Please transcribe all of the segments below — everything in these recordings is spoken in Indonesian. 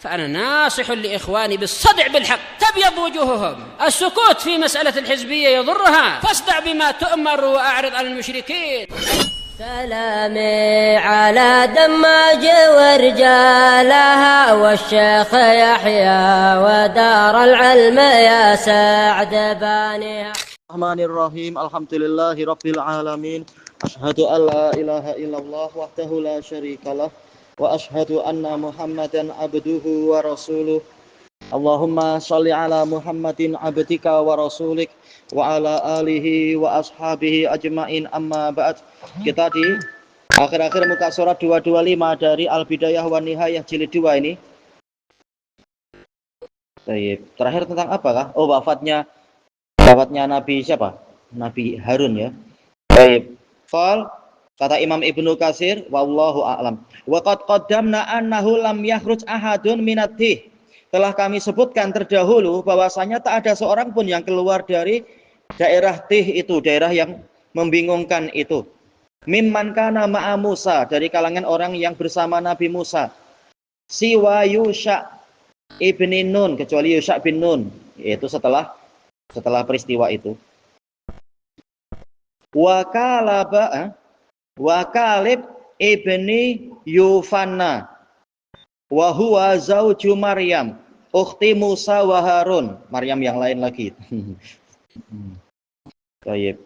فأنا ناصح لإخواني بالصدع بالحق تبيض وجوههم. السكوت في مسألة الحزبية يضرها، فاصدع بما تؤمر وأعرض عن المشركين. سلامي على دماج ورجالها والشيخ يحيى ودار العلم يا سعد بانيها. الرحمن الرحيم الحمد لله رب العالمين أشهد أن لا إله إلا الله وحده لا شريك له وأشهد أن محمدا عبده ورسوله اللهم صل على محمد عبدك ورسولك وعلى آله وأصحابه أجمعين أما بعد. Kita di akhir-akhir muka surat 225 dari Al-Bidayah wa Nihayah jilid 2 ini. Terakhir tentang apakah? Oh, wafatnya Nabi siapa? Nabi Harun ya. Baik. Kata Imam Ibnu Katsir, wallahu a'lam. Wa qad qaddamna annahu lam yakhruj ahadun minat-tih. Telah kami sebutkan terdahulu bahwasanya tak ada seorang pun yang keluar dari daerah Tih itu, daerah yang membingungkan itu. Mimman kana ma'a Musa, dari kalangan orang yang bersama Nabi Musa. Siwa Yusha ibni Nun, kecuali Yusha bin Nun, yaitu setelah peristiwa itu. Wa Kalib ibni Yufanna wa huwa zauju Maryam ukhti Musa wa Harun. Maryam yang lain lagi. Baik.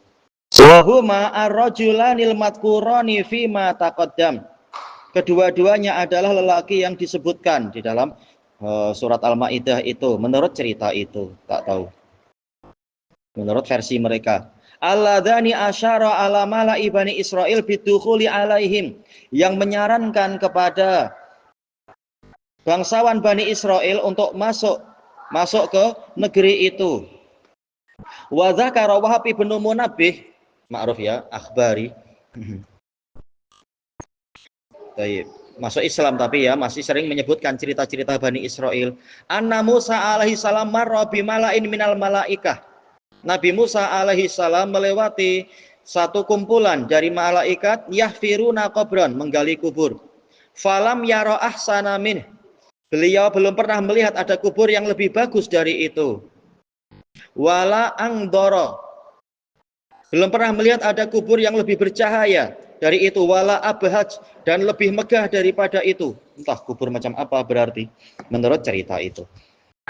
Wa huma ar-rajulanil madhkurani fi ma taqaddam. Kedua-duanya adalah lelaki yang disebutkan di dalam surat Al-Maidah itu, menurut cerita itu, tak tahu. Menurut versi mereka. Alladzani asyara ala mala'i bani Israil bidukhuli alaihim, yang menyarankan kepada bangsawan Bani Israel untuk masuk ke negeri itu. Wa dzakara Wahab ibnu Munabbih, ma'ruf ya, akhbari. Baik, masuk Islam tapi ya masih sering menyebutkan cerita-cerita Bani Israel. Anna Musa alaihi salam marra bi mala'in minal malaikah. Nabi Musa alaihi salam melewati satu kumpulan dari malaikat yahfiruna qabran, menggali kubur. Falam yara ahsana min. Beliau belum pernah melihat ada kubur yang lebih bagus dari itu. Wala angdara. Belum pernah melihat ada kubur yang lebih bercahaya dari itu. Wala abhaj, dan lebih megah daripada itu. Entah kubur macam apa berarti menurut cerita itu.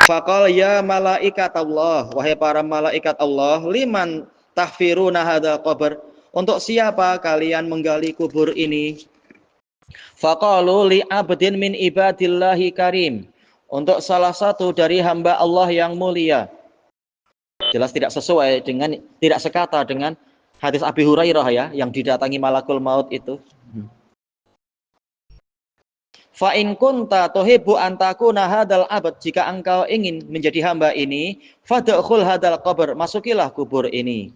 Faqal ya malaikat Allah, wahai para malaikat Allah, liman tahfiruna hadzal qabr, untuk siapa kalian menggali kubur ini? Faqalu li abdin min ibadillahi karim, untuk salah satu dari hamba Allah yang mulia. Jelas tidak sesuai dengan, tidak sekata dengan hadis Abi Hurairah ya, yang didatangi malakul maut itu. Fa in kunta tuhibbu an takuna hadzal abd, jika engkau ingin menjadi hamba ini, fadkhul hadzal qabr, masukilah kubur ini.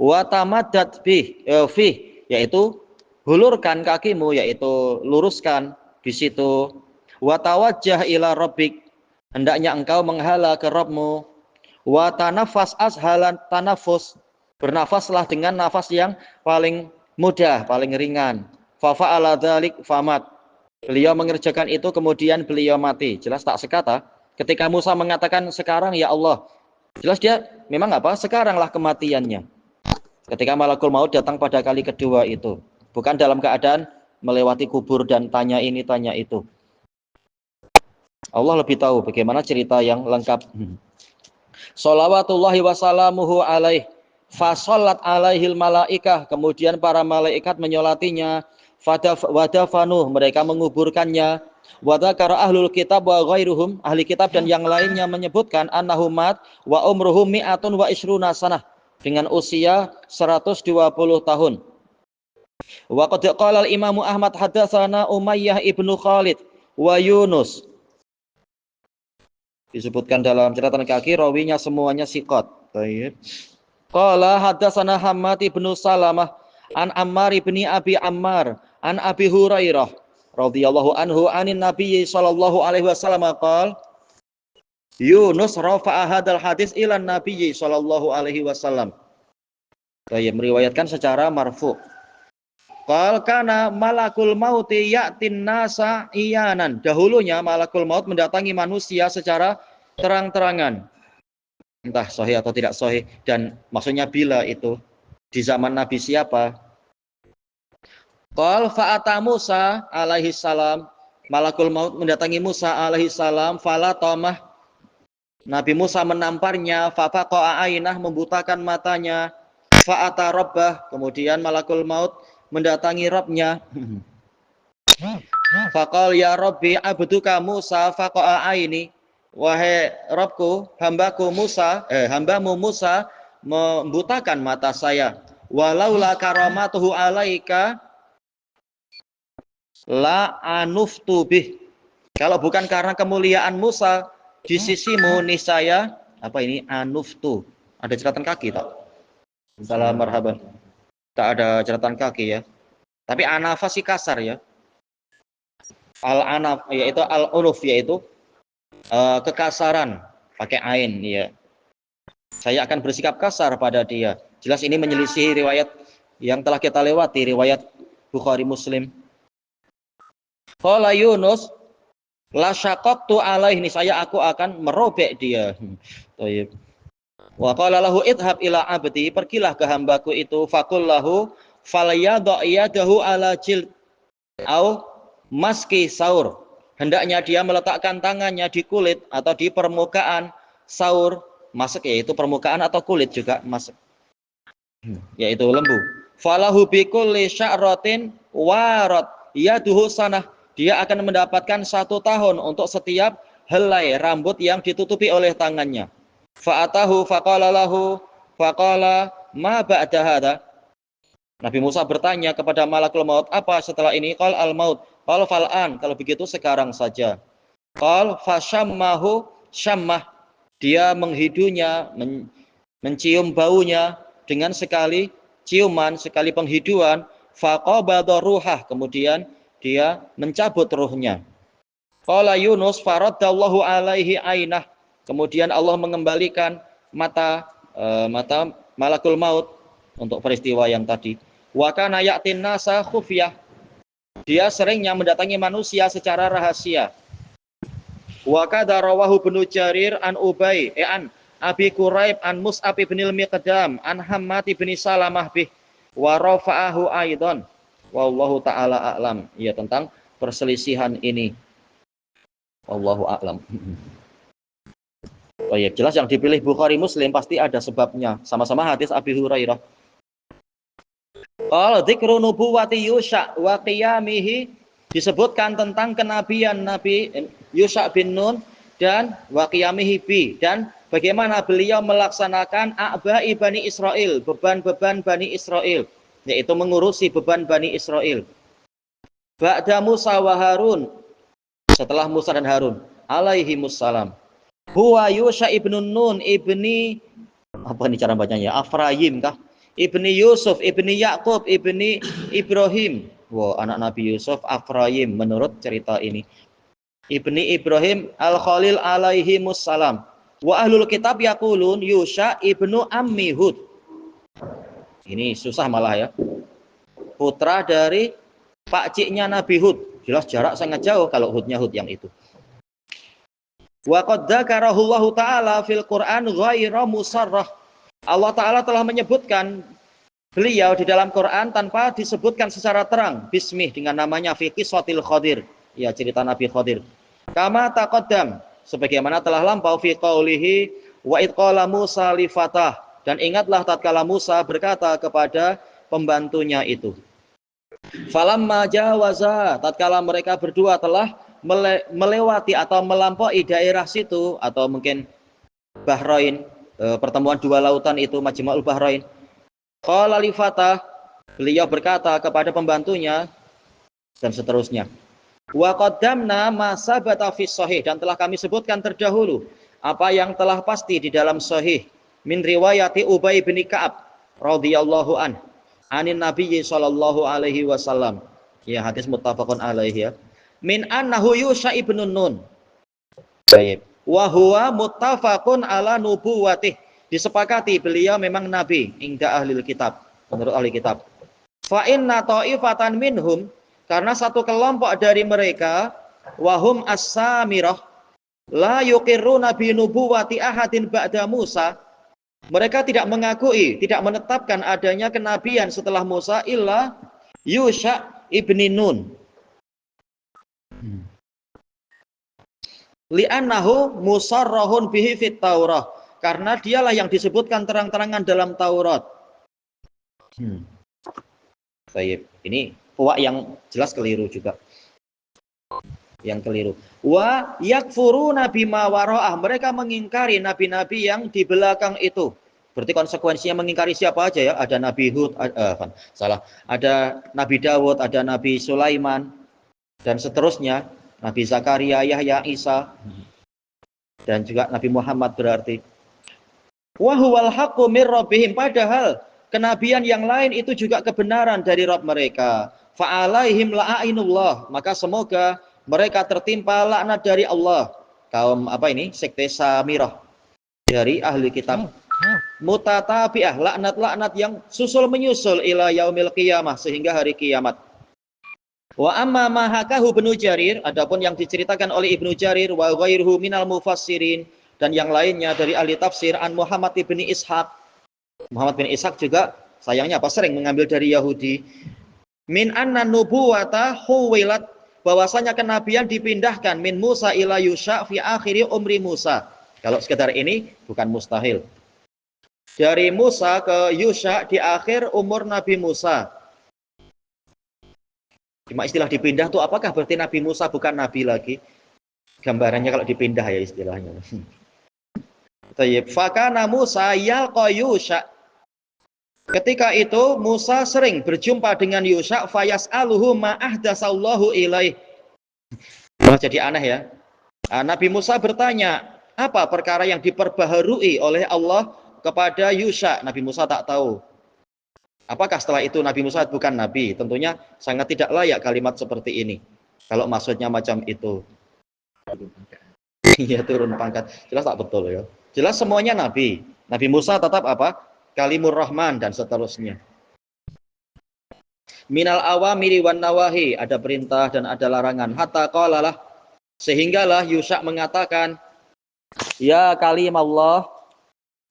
Wa tamaddat fi, yaitu hulurkan kakimu, yaitu luruskan di situ. Wa tawajjah ila rabbik, hendaknya engkau menghala ke Rabbmu. Wa tanaffas ashalan tanaffus, bernafaslah dengan nafas yang paling mudah, paling ringan. Fa fa'ala dzalik famat, beliau mengerjakan itu kemudian beliau mati. Jelas tak sekata ketika Musa mengatakan sekarang ya Allah, jelas dia memang apa? Sekaranglah kematiannya. Ketika malakul maut datang pada kali kedua itu, bukan dalam keadaan melewati kubur dan tanya ini tanya itu. Allah lebih tahu bagaimana cerita yang lengkap. Shalawatullahi wassalamuhu alaih, fasollat alaihil malaikah, kemudian para malaikat menyolatinya. Wadafanu, mereka menguburkannya. Wadakara ahlul kitab wa ghairuhum, ahli kitab dan yang lainnya menyebutkan annahumat wa umruhum mi'atun wa ishruna sanah, dengan usia 120 tahun. Wa qad qala al-Imam Ahmad hadatsana Umayyah ibnu Khalid wa Yunus, disebutkan dalam catatan kaki rawinya semuanya siqat. Baik. Qala hadatsana Hammad ibnu Salamah an Ammar ibni Abi Ammar an Abi Hurairah radhiyallahu anhu anin Nabi sallallahu alaihi wasallam qala Yunus rafa'a hadzal hadis ila Nabi sallallahu alaihi wasallam. Baik, meriwayatkan secara marfu. Qal kana malakul mauti ya'tin nasa iyanan. Dahulunya malakul maut mendatangi manusia secara terang-terangan. Entah sahih atau tidak sahih, dan maksudnya bila itu di zaman Nabi siapa? Qal fa'ata Musa alaihi salam. Malakul maut mendatangi Musa alaihi salam, fala tamah. Nabi Musa menamparnya, fafaqa'a ainah, membutakan matanya. Fa'ata rabbah, kemudian malakul maut mendatangi Rabbnya. Faqal ya Rabbi abduka Musa faqa'a aini. Wahai Rabbku, hambamu Musa membutakan mata saya. Walaula karamatuhu alaika la anuftu bih. Kalau bukan karena kemuliaan Musa di sisimu, niscaya apa ini anuftu? Ada jeratan kaki tak? Salam marhaban. Tak ada jeratan kaki ya. Tapi anafas sih kasar ya. Al-anaf yaitu al-unuf yaitu kekasaran pakai ain ya. Saya akan bersikap kasar pada dia. Jelas ini menyelisih riwayat yang telah kita lewati, riwayat Bukhari Muslim. Qala Yunus la syaqaqtu alaihi, saya aku akan merobek dia. Thayyib. Wa qala lahu idhab ila abdi, pergilah ke hambaku itu, faqul lahu falyadha yadahu ala jild au maski saur. Hendaknya dia meletakkan tangannya di kulit atau di permukaan saur, masak yaitu permukaan atau kulit juga masak, yaitu lembu. Falahu bikulli sya'ratin warat yaduhu sanah, dia akan mendapatkan 1 tahun untuk setiap helai rambut yang ditutupi oleh tangannya. Fa'atahu faqala lahu faqala ma ba'da hadha. Nabi Musa bertanya kepada malakul maut, apa setelah ini? Qal al maut. Qal fal'an, kalau begitu sekarang saja. Qal fasyammahu syammah, dia menghidunya, mencium baunya dengan sekali ciuman, sekali penghiduan. Faqabada ruhah, kemudian dia mencabut ruhnya. Qala Yunus faraddallahu alaihi ainah, kemudian Allah mengembalikan mata malakul maut untuk peristiwa yang tadi. Wa kana ya'tin nasa khufyah, dia seringnya mendatangi manusia secara rahasia. Wa kadza rawahu Ibnu Jarir an Ubay an Abi Quraib an Mus'ab bin al-Miqdam an Hammad bin Salamah bih wa rafa'ahu aidan. Wallahu taala a'lam. Ya, tentang perselisihan ini. Wallahu a'lam. Oh ya, jelas yang dipilih Bukhari Muslim pasti ada sebabnya. Sama-sama hadis Abi Hurairah. Qala dzikru nubuwati Yusha wa qiyamihi, disebutkan tentang kenabian Nabi Yusha bin Nun dan wa qiyamihi bi, dan bagaimana beliau melaksanakan a'ba'i Bani Israel, beban-beban Bani Israel, yaitu mengurusi beban Bani Israel. Ba'da Musa wa Harun, setelah Musa dan Harun alaihi wassalam. Huwa Yusha ibn Nun ibni, apa ini cara bacanya? Afrayim kah? Ibni Yusuf, ibni Yakub, ibni Ibrahim. Wow, anak Nabi Yusuf Afrayim menurut cerita ini. Ibni Ibrahim al-Khalil alaihi wassalam. Wa ahlul kitab yaqulun Yusha ibnu Ammi Hud. Ini susah malah ya. Putra dari pakciknya Nabi Hud. Jelas jarak sangat jauh kalau Hudnya Hud yang itu. Wa qad dzakarahullahu ta'ala fil Qur'an ghaira musarrah. Allah Ta'ala telah menyebutkan beliau di dalam Quran tanpa disebutkan secara terang. Bismih, dengan namanya fi qissatil Khadir. Ya, cerita Nabi Khadir. Kama taqaddam, sebagaimana telah lampau fi qaulihi wa id qala Musa li fatah, dan ingatlah tatkala Musa berkata kepada pembantunya itu. Falamma jawaza, tatkala mereka berdua telah melewati atau melampaui daerah situ, atau mungkin Bahrain, pertemuan dua lautan itu, Majma'ul Bahrain. Qala li fatah, beliau berkata kepada pembantunya, dan seterusnya. Wa qaddamna ma sabata fi sahih, dan telah kami sebutkan terdahulu apa yang telah pasti di dalam sahih min riwayati Ubay bin Ka'ab radhiyallahu an anin Nabi sallallahu alaihi wasallam. Ya, hadis muttafaqun alaihi ya. Min annahu Yusha ibn Nun. Baik. Wa huwa muttafaqun ala nubuwatih, disepakati beliau memang nabi inda ahlil kitab, menurut ahli kitab. Fa inna ta'ifatan minhum, karena satu kelompok dari mereka, wahum as-samirah, la yuqirruna bi nubuwati ahadin ba'da Musa. Mereka tidak mengakui, tidak menetapkan adanya kenabian setelah Musa illa Yusha ibni Nun. Li'annahu musarrahun bihi fit Taurah, karena dialah yang disebutkan terang-terangan dalam Taurat. Baik, ini puak yang jelas keliru juga. Yang keliru. Wa yakfuruna bima wara'ah, mereka mengingkari nabi-nabi yang di belakang itu. Berarti konsekuensinya mengingkari siapa aja ya? Ada Nabi Hud, ada Nabi Dawud, ada Nabi Sulaiman, dan seterusnya. Nabi Zakaria, Yahya, Isa, dan juga Nabi Muhammad berarti. Wa huwal haqqu mir rabbihim, padahal kenabian yang lain itu juga kebenaran dari Rabb mereka. Fa'alaihim la'ainullah, maka semoga mereka tertimpa laknat dari Allah. Kaum sekte Samirah dari ahli kitab. Mutatabi'ah, laknat-laknat yang susul menyusul ila yaumil qiyamah, sehingga hari kiamat. Wa amma ma hakahu Ibnu Jarir, adapun yang diceritakan oleh Ibnu Jarir wa ghairuhu minal mufassirin, dan yang lainnya dari ahli tafsir, an Muhammad bin Ishaq. Muhammad bin Ishaq juga sayangnya sering mengambil dari Yahudi. Min anna nubuwata huwilat, bahwasanya kenabian dipindahkan min Musa ila Yusha fi akhiri umri Musa. Kalau sekedar ini bukan mustahil. Dari Musa ke Yusha di akhir umur Nabi Musa. Cuma istilah dipindah tuh apakah berarti Nabi Musa bukan Nabi lagi? Gambarannya kalau dipindah ya istilahnya. Tayyib. Fakana Musa yalqa Yusha. Ketika itu Musa sering berjumpa dengan Yusha, fayas'aluhu ma ahdatsallahu ilaih. Jadi aneh ya. Nabi Musa bertanya, apa perkara yang diperbaharui oleh Allah kepada Yusha? Nabi Musa tak tahu. Apakah setelah itu Nabi Musa bukan Nabi? Tentunya sangat tidak layak kalimat seperti ini. Kalau maksudnya macam itu. Iya, turun pangkat. Jelas tak betul ya. Jelas semuanya Nabi. Nabi Musa tetap Kalimur Rahman dan seterusnya. Minal awamiri wan nawahi, ada perintah dan ada larangan. Hatta qalalah, sehinggalah Yusha mengatakan, ya kalim Allah,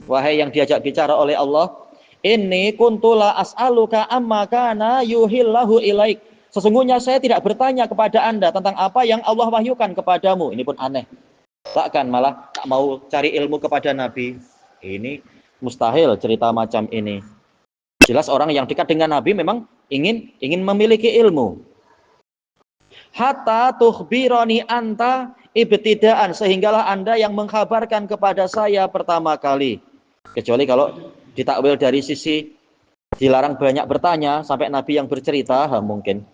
wahai yang diajak bicara oleh Allah, inni kuntula as'aluka amma kana yuhillahu ilaik. Sesungguhnya saya tidak bertanya kepada Anda tentang apa yang Allah wahyukan kepadamu. Ini pun aneh. Takkan malah tak mau cari ilmu kepada Nabi. Ini mustahil cerita macam ini. Jelas orang yang dekat dengan Nabi memang ingin memiliki ilmu. Hatta tukhbirani anta ibtidaan, sehinggalah Anda yang mengkabarkan kepada saya pertama kali. Kecuali kalau ditakwil dari sisi dilarang banyak bertanya sampai Nabi yang bercerita, mungkin.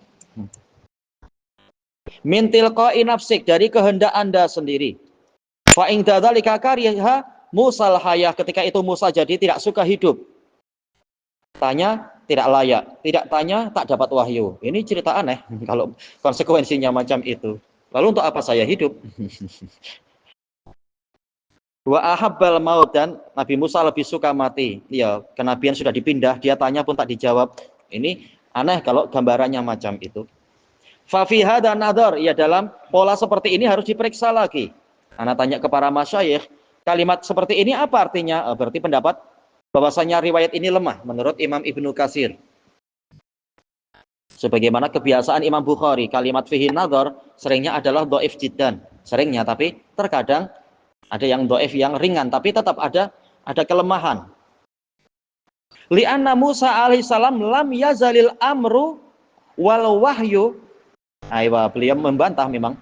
Min tilqa'i nafsik, dari kehendak Anda sendiri. Fa in dzalika kariha Musal hayah, ketika itu Musa jadi tidak suka hidup. Tanya tidak layak, tidak tanya tak dapat wahyu. Ini cerita aneh kalau konsekuensinya macam itu. Lalu untuk apa saya hidup? Wa ahabbal maut, dan Nabi Musa lebih suka mati. Ya, kenabian sudah dipindah, dia tanya pun tak dijawab. Ini aneh kalau gambarannya macam itu. Fa fi hadza nadhar, ya dalam pola seperti ini harus diperiksa lagi. Anak tanya ke para masyayikh, kalimat seperti ini apa artinya? Berarti pendapat bahwasanya riwayat ini lemah menurut Imam Ibnu Katsir. Sebagaimana kebiasaan Imam Bukhari, kalimat fihi nadhar seringnya adalah dhaif jiddan. Seringnya, tapi terkadang ada yang dhaif yang ringan, tapi tetap ada kelemahan. Li'anna Musa alaihissalam lam yazalil amru wal wahyu. Aywa, beliau membantah memang.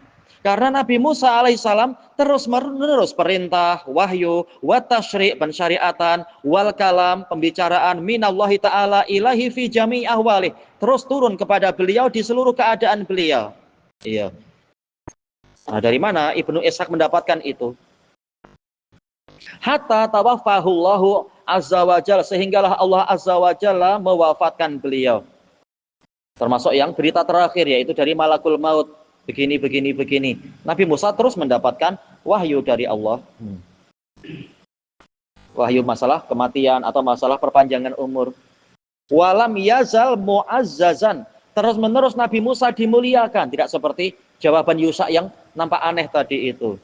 Karena Nabi Musa alaihissalam terus-menerus perintah, wahyu, wa tasyri', pensyariatan, wal kalam, pembicaraan minallahi ta'ala ilahi fi jami' ahwalih. Terus turun kepada beliau di seluruh keadaan beliau. Iya. Nah, dari mana Ibnu Ishaq mendapatkan itu? Hatta tawaffahullahu azza wa jalla, sehinggalah Allah azza wa jalla mewafatkan beliau. Termasuk yang berita terakhir, yaitu dari malakul maut. Begini. Nabi Musa terus mendapatkan wahyu dari Allah. Wahyu masalah kematian atau masalah perpanjangan umur. Walam yazal muazzazan. Terus-menerus Nabi Musa dimuliakan, tidak seperti jawaban Yusa yang nampak aneh tadi itu.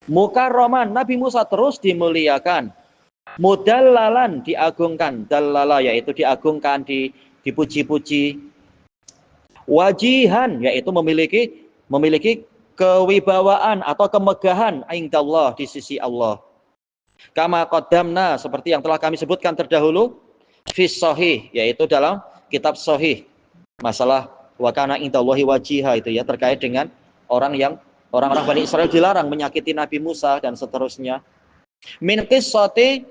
Mukarraman, Nabi Musa terus dimuliakan. Mudallalan, diagungkan. Dallala, yaitu diagungkan, dipuji-puji. Wajihan, yaitu memiliki kewibawaan atau kemegahan indallah, di sisi Allah. Kama qaddamna, seperti yang telah kami sebutkan terdahulu, fis sahih, yaitu dalam kitab sahih. Masalah wa kana indallahi wajiha itu ya, terkait dengan orang-orang Bani Israel dilarang menyakiti Nabi Musa dan seterusnya. Min qissati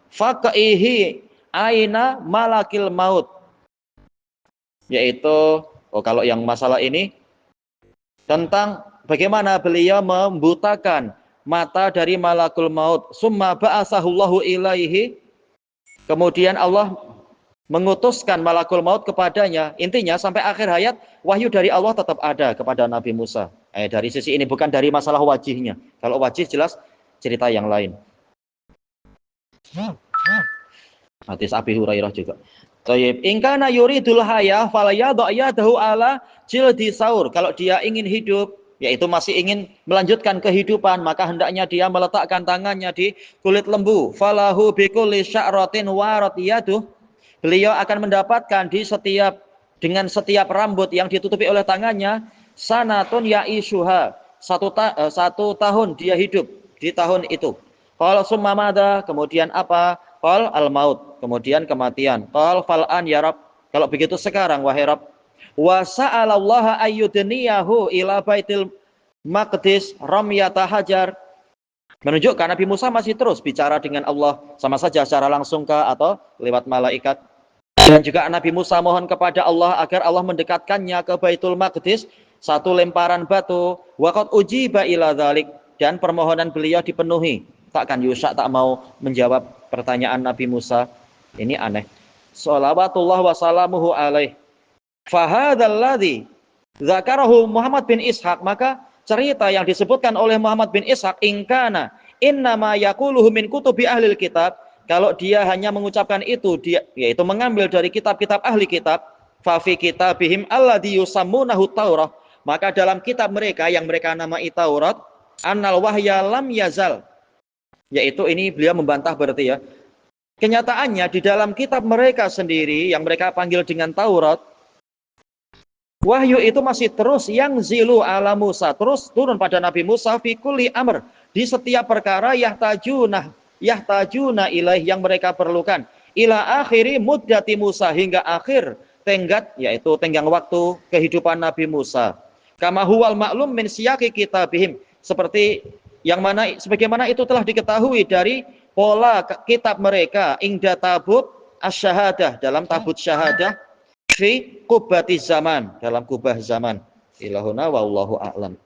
faqaihi aina malakil maut, yaitu kalau yang masalah ini tentang bagaimana beliau membutakan mata dari malakul maut. Summa ba'asahullahu ilaihi, kemudian Allah mengutuskan malakul maut kepadanya. Intinya sampai akhir hayat wahyu dari Allah tetap ada kepada Nabi Musa. Dari sisi ini, bukan dari masalah wajihnya. Kalau wajih jelas cerita yang lain. Hadis Abi Hurairah juga. Thayyib, in kana yuridul hayah falayadha yadahu ala jildi saur. Kalau dia ingin hidup, yaitu masih ingin melanjutkan kehidupan, maka hendaknya dia meletakkan tangannya di kulit lembu. Falahu bikulli sya'ratin warat yaduh. Beliau akan mendapatkan dengan setiap rambut yang ditutupi oleh tangannya, sanatun ya'ishuha, satu tahun dia hidup di tahun itu. Qala summa madza, kemudian apa? Qal al-maut, kemudian kematian. Qal fal'an ya Rabb, kalau begitu sekarang wahai Rabb. Wa sa'alallaha ayyudniyahu ila baitil maqdis ramyata hajar. Menunjukkan Nabi Musa masih terus bicara dengan Allah, sama saja secara langsung atau lewat malaikat. Dan juga Nabi Musa mohon kepada Allah agar Allah mendekatkannya ke Baitul Maqdis, satu lemparan batu. Waqad ujiba ila dzalik, dan permohonan beliau dipenuhi. Takkan Yusha tak mau menjawab pertanyaan Nabi Musa. Ini aneh. Shalawatullah wa salamuhu alaih. Fahadalladzi dzakarahu Muhammad bin Ishaq, maka cerita yang disebutkan oleh Muhammad bin Ishaq, ingkana innama yaquluhu min kutubi ahlil kitab, kalau dia hanya mengucapkan itu, yaitu mengambil dari kitab-kitab ahli kitab, fa fi kitabihim alladzi yusammunahu Taurah, maka dalam kitab mereka yang mereka namai Taurat, annal wahya lam yazal, yaitu ini beliau membantah berarti ya. Kenyataannya di dalam kitab mereka sendiri yang mereka panggil dengan Taurat, wahyu itu masih terus yang zilu ala Musa, terus turun pada Nabi Musa fi kulli amr, di setiap perkara yahtajuna ilaih, yang mereka perlukan, ila akhiri muddati Musa, hingga akhir tenggat, yaitu tenggang waktu kehidupan Nabi Musa. Kama huwal ma'lum min siyaqi kitabihim, seperti yang mana sebagaimana itu telah diketahui dari pola kitab mereka, ingda tabut asy-syahadah, dalam tabut syahadah, fi kubati zaman, dalam kubah zaman. Ilahuna wallahu a'lam.